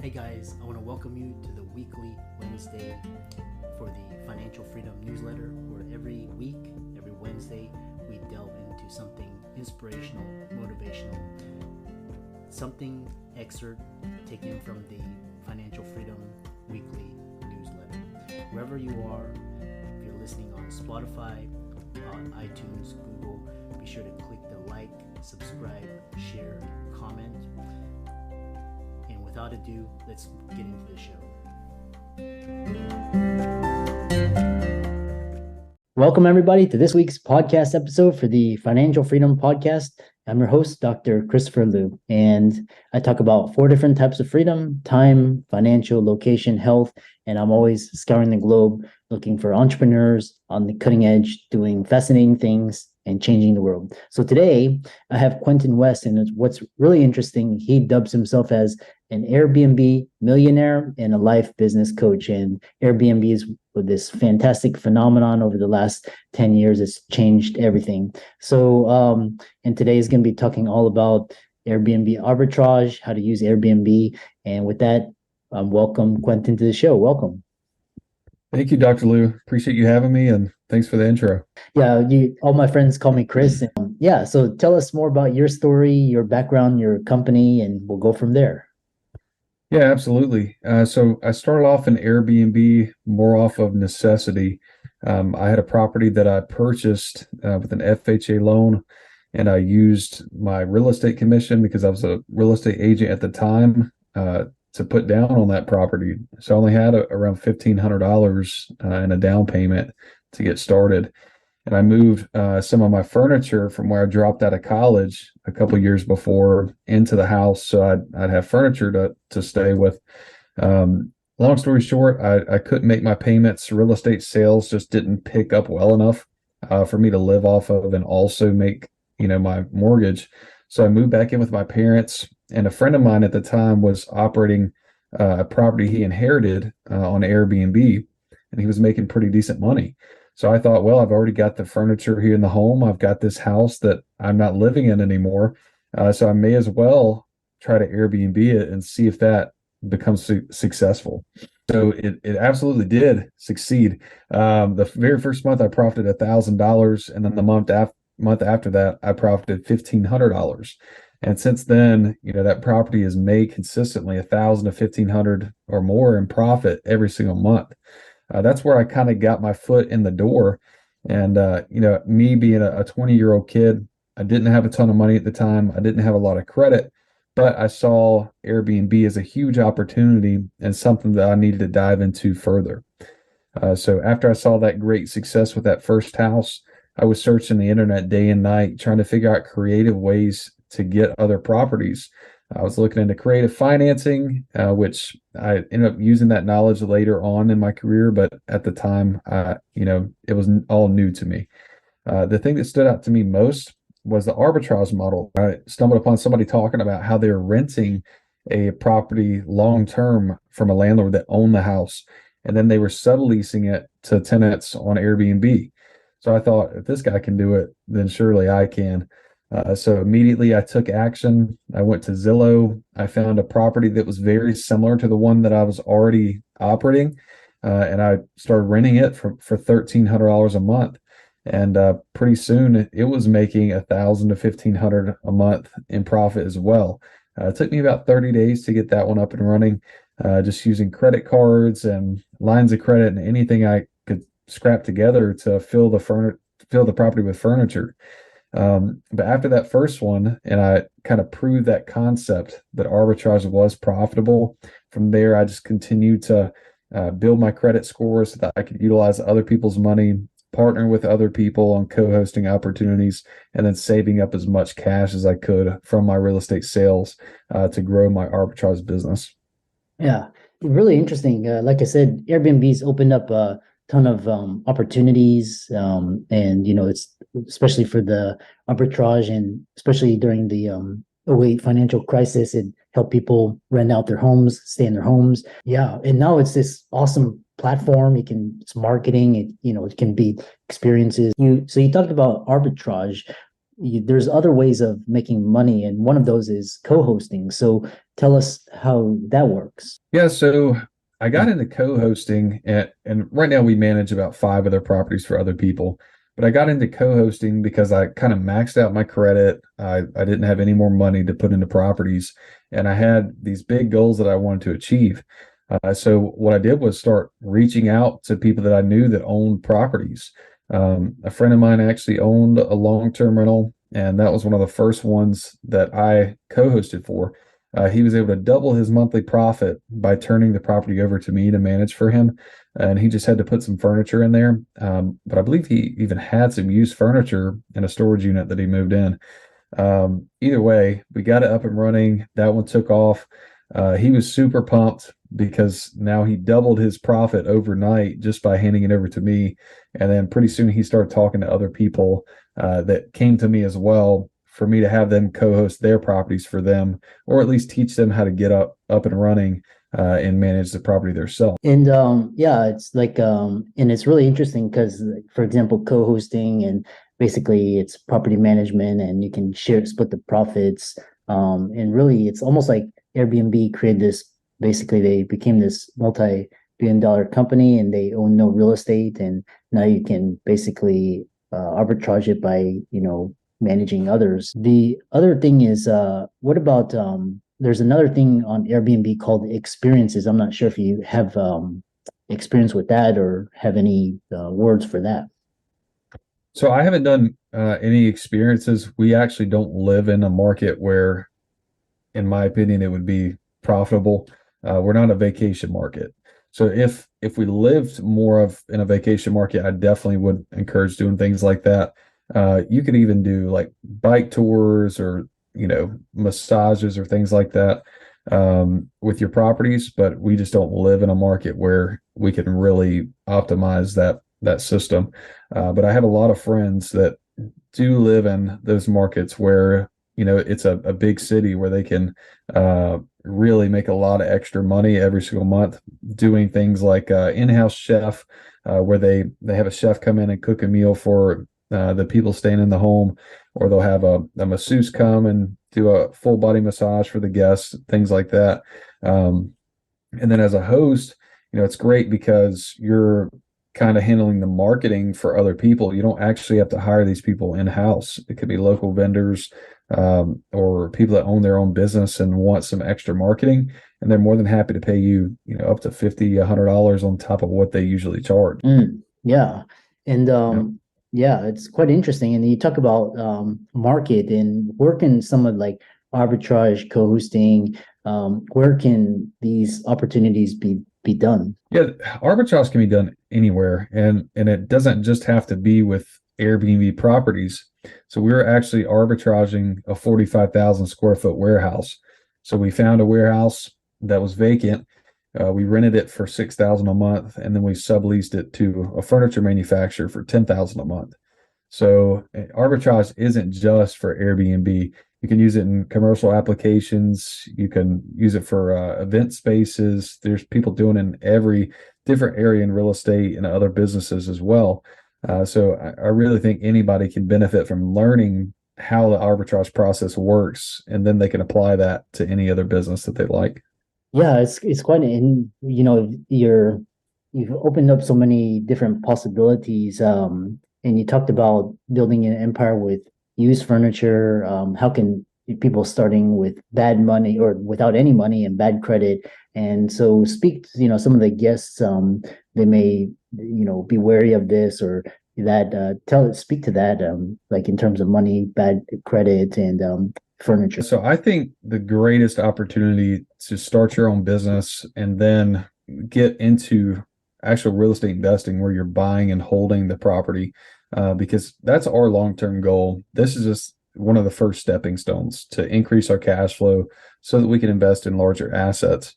Hey guys, I want to welcome you to the weekly Wednesday for the Financial Freedom newsletter, where every week, every Wednesday, we delve into something inspirational, motivational, something excerpt taken from the Financial Freedom weekly newsletter. Wherever you are, if you're listening on Spotify, on iTunes, Google, be sure to click the like, subscribe, share, comment. And without ado, let's get into the show. Welcome, everybody, to this week's podcast episode for the Financial Freedom Podcast. I'm your host, Dr. Christopher Liu, and I talk about 4 different types of freedom: time, financial, location, health, and I'm always scouring the globe looking for entrepreneurs on the cutting edge, doing fascinating things and changing the world. So today I have Quentin West, and what's really interesting, he dubs himself as an Airbnb millionaire and a life business coach. And Airbnb is this fantastic phenomenon over the last 10 years. It's changed everything. So, and today is going to be talking all about Airbnb arbitrage, how to use Airbnb. And with that, welcome Quentin to the show. Welcome. Thank you, Dr. Liu. Appreciate you having me, and thanks for the intro. Yeah, all my friends call me Chris. And, so tell us more about your story, your background, your company, and we'll go from there. Yeah, absolutely. So I started off in Airbnb more off of necessity. I had a property that I purchased with an FHA loan, and I used my real estate commission because I was a real estate agent at the time to put down on that property. So I only had around $1,500 in a down payment to get started. And I moved some of my furniture from where I dropped out of college a couple years before into the house, so I'd have furniture to stay with. Long story short, I couldn't make my payments. Real estate sales just didn't pick up well enough for me to live off of and also make my mortgage. So I moved back in with my parents, and a friend of mine at the time was operating a property he inherited on Airbnb, and he was making pretty decent money. So I thought, well, I've already got the furniture here in the home. I've got this house that I'm not living in anymore. So I may as well try to Airbnb it and see if that becomes successful. So it absolutely did succeed. The very first month I profited $1,000, and then the month after that I profited $1,500. And since then, that property has made consistently $1,000 to $1,500 or more in profit every single month. That's where I kind of got my foot in the door. And, me being a 20-year-old kid, I didn't have a ton of money at the time. I didn't have a lot of credit, but I saw Airbnb as a huge opportunity and something that I needed to dive into further. So after I saw that great success with that first house, I was searching the internet day and night, trying to figure out creative ways to get other properties. I was looking into creative financing, which I ended up using that knowledge later on in my career. But at the time, it was all new to me. The thing that stood out to me most was the arbitrage model. I stumbled upon somebody talking about how they're renting a property long-term from a landlord that owned the house, and then they were subleasing it to tenants on Airbnb. So I thought, if this guy can do it, then surely I can. So immediately I took action. I went to Zillow. I found a property that was very similar to the one that I was already operating, and I started renting it for $1,300 a month. And pretty soon it was making $1,000 to $1,500 a month in profit as well. It took me about 30 days to get that one up and running, just using credit cards and lines of credit and anything I could scrap together to fill the property with furniture. But after that first one, and I kind of proved that concept that arbitrage was profitable, from there I just continued to build my credit score so that I could utilize other people's money, partner with other people on co-hosting opportunities, and then saving up as much cash as I could from my real estate sales to grow my arbitrage business. Yeah, really interesting. Like I said, Airbnb's opened up a ton of opportunities, and it's especially for the arbitrage, and especially during the 08 financial crisis, it helped people rent out their homes, stay in their homes. Yeah, and now it's this awesome platform. It's marketing. It can be experiences. So you talked about arbitrage. There's other ways of making money, and one of those is co-hosting. So tell us how that works. Yeah, so I got into co-hosting and right now we manage about five other properties for other people. But I got into co-hosting because I kind of maxed out my credit. I didn't have any more money to put into properties, and I had these big goals that I wanted to achieve. So what I did was start reaching out to people that I knew that owned properties. A friend of mine actually owned a long-term rental, and that was one of the first ones that I co-hosted for. He was able to double his monthly profit by turning the property over to me to manage for him. And he just had to put some furniture in there. But I believe he even had some used furniture in a storage unit that he moved in. Either way, we got it up and running. That one took off. He was super pumped because now he doubled his profit overnight just by handing it over to me. And then pretty soon he started talking to other people that came to me as well for me to have them co-host their properties for them, or at least teach them how to get up and running and manage the property themselves. And yeah, it's like and it's really interesting because, for example, co-hosting and basically it's property management, and you can split the profits. And really, it's almost like Airbnb created this. Basically, they became this multi-billion-dollar company, and they own no real estate, and now you can basically arbitrage it by managing others. The other thing is, what about there's another thing on Airbnb called experiences. I'm not sure if you have experience with that or have any words for that. So I haven't done any experiences. We actually don't live in a market where, in my opinion, it would be profitable. We're not a vacation market. So if we lived more of in a vacation market, I definitely would encourage doing things like that. You could even do like bike tours or massages or things like that with your properties, but we just don't live in a market where we can really optimize that system. But I have a lot of friends that do live in those markets where it's a big city where they can really make a lot of extra money every single month doing things like in-house chef, where they have a chef come in and cook a meal for the people staying in the home, or they'll have a masseuse come and do a full body massage for the guests, things like that. And then as a host, it's great because you're kind of handling the marketing for other people. You don't actually have to hire these people in-house. It could be local vendors or people that own their own business and want some extra marketing, and they're more than happy to pay you, up to $50, $100 on top of what they usually charge. Yeah. And yeah, it's quite interesting. And you talk about market, and where can someone like arbitrage, co-hosting, where can these opportunities be done? Yeah, arbitrage can be done anywhere, and it doesn't just have to be with Airbnb properties. So we were actually arbitraging a 45,000 square foot warehouse. So we found a warehouse that was vacant. We rented it for $6,000 a month, and then we subleased it to a furniture manufacturer for $10,000 a month. So arbitrage isn't just for Airbnb. You can use it in commercial applications. You can use it for event spaces. There's people doing it in every different area in real estate and other businesses as well. So I really think anybody can benefit from learning how the arbitrage process works, and then they can apply that to any other business that they like. Yeah, it's quite, and you've opened up so many different possibilities. And you talked about building an empire with used furniture. How can people starting with bad money or without any money and bad credit? And so speak to, some of the guests, they may, be wary of this or that. Speak to that, like in terms of money, bad credit, and furniture. So I think the greatest opportunity to start your own business and then get into actual real estate investing, where you're buying and holding the property, because that's our long-term goal. This is just one of the first stepping stones to increase our cash flow so that we can invest in larger assets.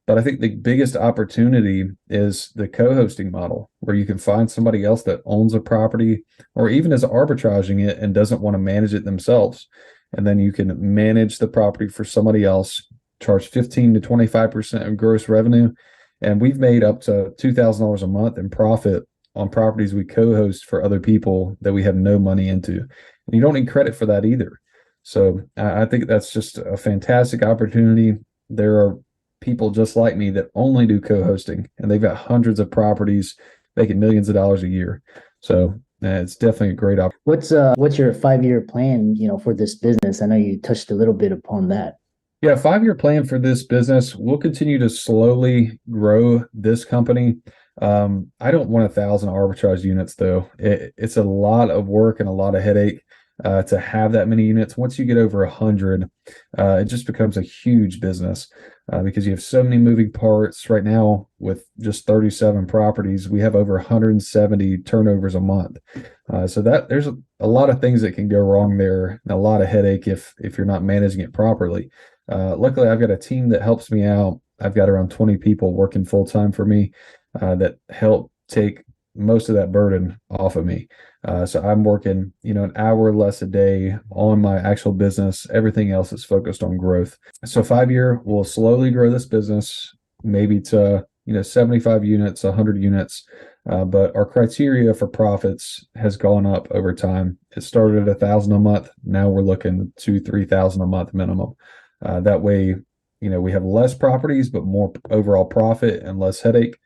But I think the biggest opportunity is the co-hosting model, where you can find somebody else that owns a property or even is arbitraging it and doesn't want to manage it themselves. And then you can manage the property for somebody else, charge 15 to 25% of gross revenue. And we've made up to $2,000 a month in profit on properties we co-host for other people that we have no money into. And you don't need credit for that either. So I think that's just a fantastic opportunity. there are people just like me that only do co-hosting, and they've got hundreds of properties making millions of dollars a year. So it's definitely a great opportunity. What's your 5-year plan, for this business? I know you touched a little bit upon that. Yeah, 5-year plan for this business. We'll continue to slowly grow this company. I don't want 1,000 arbitrage units though. It's a lot of work and a lot of headache to have that many units. Once you get over 100, it just becomes a huge business because you have so many moving parts. Right now, with just 37 properties, we have over 170 turnovers a month. So that there's a lot of things that can go wrong there, and a lot of headache if you're not managing it properly. Luckily, I've got a team that helps me out. I've got around 20 people working full time for me that help take most of that burden off of me. So I'm working, an hour less a day on my actual business. Everything else is focused on growth. So 5-year, we'll slowly grow this business, maybe to 75 units, 100 units. But our criteria for profits has gone up over time. It started at 1,000 a month. Now we're looking to 3,000 a month minimum. That way, we have less properties, but more overall profit and less headache.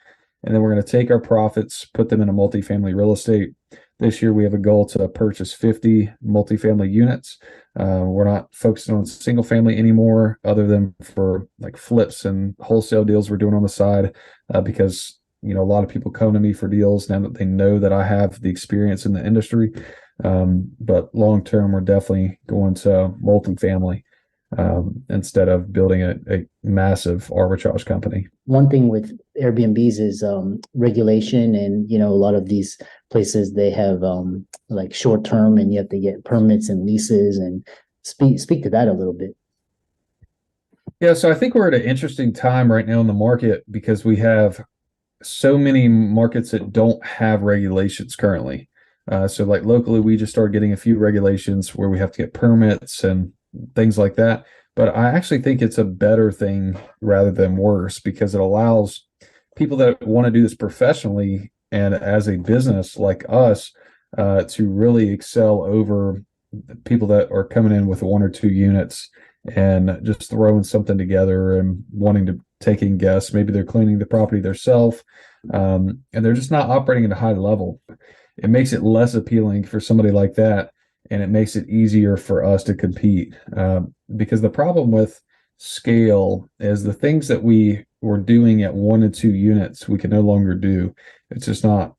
And then we're going to take our profits, put them into multifamily real estate. This year, we have a goal to purchase 50 multifamily units. We're not focusing on single family anymore, other than for like flips and wholesale deals we're doing on the side, because a lot of people come to me for deals now that they know that I have the experience in the industry. But long term, we're definitely going to multifamily instead of building a massive arbitrage company. One thing with Airbnbs is regulation, and a lot of these places, they have like short term, and you have to get permits and leases, and speak to that a little bit. Yeah, so I think we're at an interesting time right now in the market because we have so many markets that don't have regulations currently. So like locally, we just started getting a few regulations where we have to get permits and things like that. But I actually think it's a better thing rather than worse, because it allows people that want to do this professionally and as a business like us to really excel over people that are coming in with 1 or 2 units and just throwing something together and wanting to take in guests. Maybe they're cleaning the property themselves, and they're just not operating at a high level. It makes it less appealing for somebody like that, and it makes it easier for us to compete. Because the problem with scale is the things that we were doing at 1 and 2 units, we can no longer do. It's just not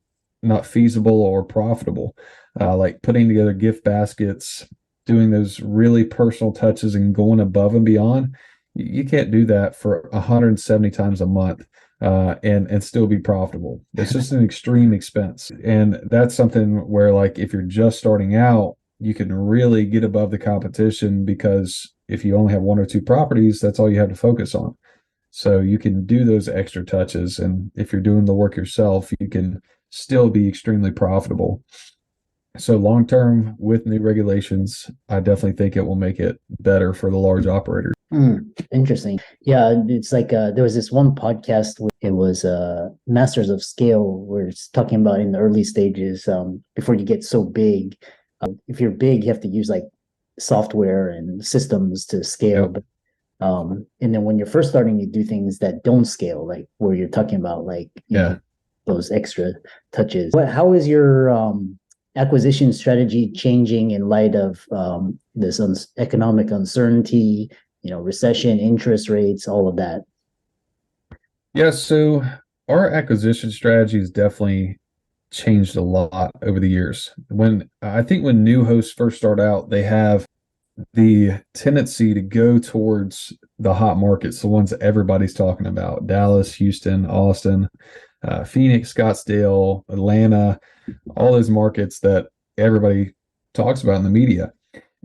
feasible or profitable. Like putting together gift baskets, doing those really personal touches and going above and beyond. You can't do that for 170 times a month and still be profitable. It's just an extreme expense. And that's something where, like, if you're just starting out, you can really get above the competition, because if you only have 1 or 2 properties, that's all you have to focus on. So you can do those extra touches. And if you're doing the work yourself, you can still be extremely profitable. So long term, with new regulations, I definitely think it will make it better for the large operators. Interesting. Yeah, it's like there was this one podcast where it was Masters of Scale, where it's talking about in the early stages, before you get so big. If you're big, you have to use like software and systems to scale. Yep. But and then when you're first starting, you do things that don't scale, like where you're talking about, like those extra touches. How is your acquisition strategy changing in light of this economic uncertainty, recession, interest rates, all of that? Yeah, so our acquisition strategy has definitely changed a lot over the years. I think when new hosts first start out, they have the tendency to go towards the hot markets, the ones that everybody's talking about: Dallas, Houston, Austin, Phoenix, Scottsdale, Atlanta, all those markets that everybody talks about in the media.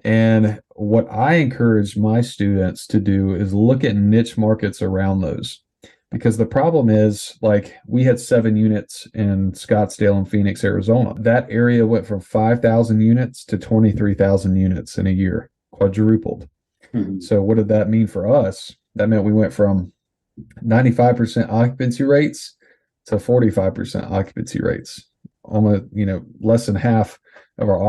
And what I encourage my students to do is look at niche markets around those. Because the problem is, like, we had 7 units in Scottsdale and Phoenix, Arizona. That area went from 5,000 units to 23,000 units in a year, quadrupled. Mm-hmm. So what did that mean for us? That meant we went from 95% occupancy rates to 45% occupancy rates. Almost, less than half of our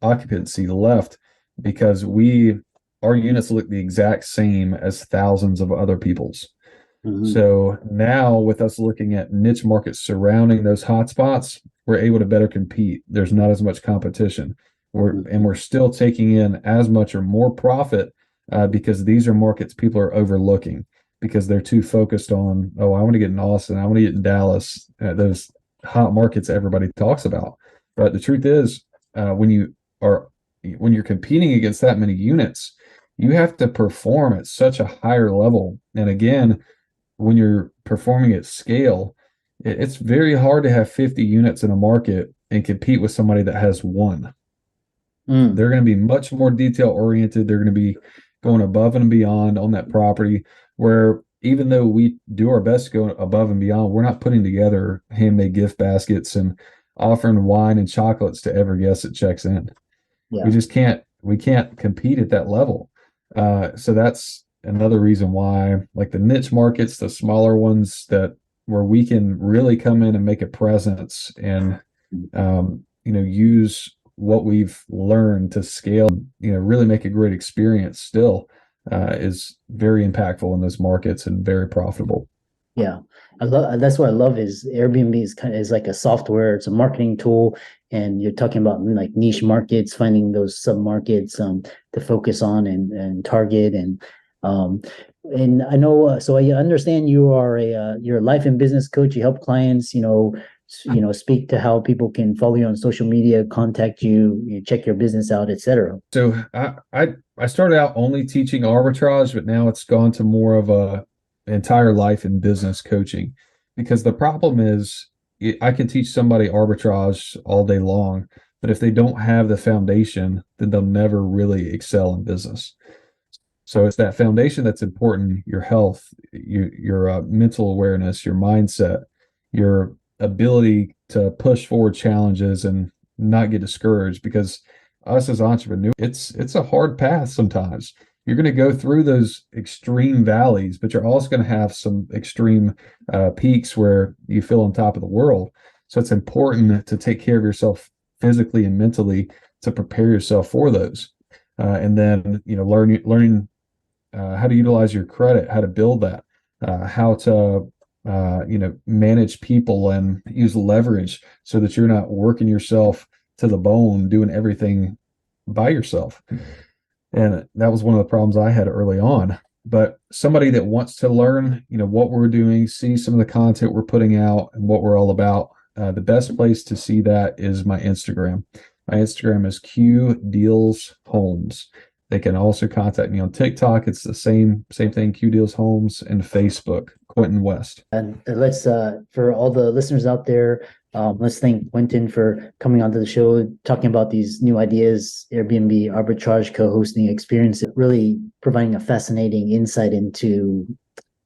occupancy left, because we our units look the exact same as thousands of other people's. Mhm. So now with us looking at niche markets surrounding those hotspots, we're able to better compete. There's not as much competition. We're still taking in as much or more profit because these are markets people are overlooking because they're too focused on, oh, I want to get in Austin, I want to get in Dallas, those hot markets everybody talks about. But the truth is, when you're competing against that many units, you have to perform at such a higher level. And again, when you're performing at scale, it's very hard to have 50 units in a market and compete with somebody that has one. Mm. They're going to be much more detail oriented. They're going to be going above and beyond on that property, where even though we do our best to go above and beyond, we're not putting together handmade gift baskets and offering wine and chocolates to every guest that checks in. We Yeah. just can't compete at that level. So that's another reason why, like the niche markets, the smaller ones that where we can really come in and make a presence and use what we've learned to scale, really make a great experience still is very impactful in those markets and very profitable. Yeah, I love that's what I love is Airbnb is like a software, it's a marketing tool, and you're talking about like niche markets, finding those sub markets to focus on and target um and I know so I understand you are you're a life and business coach. You help clients, speak to how people can follow you on social media, contact you, you check your business out, etc. So I started out only teaching arbitrage, but now it's gone to more of a entire life and business coaching because the problem is I can teach somebody arbitrage all day long, but if they don't have the foundation, then they'll never really excel in business. So it's that foundation that's important: your health, your mental awareness, your mindset, your ability to push forward challenges and not get discouraged. Because us as entrepreneurs, it's a hard path sometimes. You're going to go through those extreme valleys, but you're also going to have some extreme peaks where you feel on top of the world. So it's important to take care of yourself physically and mentally to prepare yourself for those. And then, learning how to utilize your credit, how to build that, how to manage people and use leverage so that you're not working yourself to the bone, doing everything by yourself. And that was one of the problems I had early on. But somebody that wants to learn, what we're doing, see some of the content we're putting out and what we're all about, the best place to see that is my Instagram. My Instagram is Q Deals Homes. They can also contact me on TikTok. It's the same thing, Q Deals Homes, and Facebook, Quentin West. And let's for all the listeners out there, let's thank Quentin for coming onto the show, talking about these new ideas, Airbnb arbitrage co-hosting experience, really providing a fascinating insight into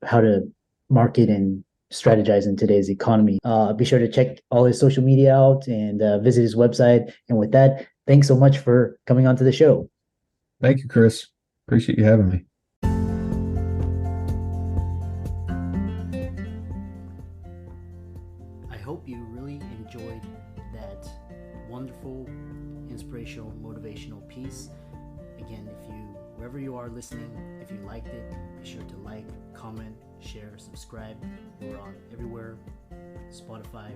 how to market and strategize in today's economy. Be sure to check all his social media out and visit his website. And with that, thanks so much for coming onto the show. Thank you, Chris. Appreciate you having me. I hope you really enjoyed that wonderful, inspirational, motivational piece. Again, wherever you are listening, if you liked it, be sure to like, comment, share, subscribe. We're on everywhere: Spotify,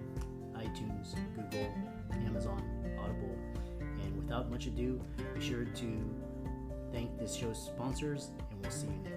iTunes, Google, Amazon, Audible. And without much ado, be sure to thank this show's sponsors, and we'll see you next time.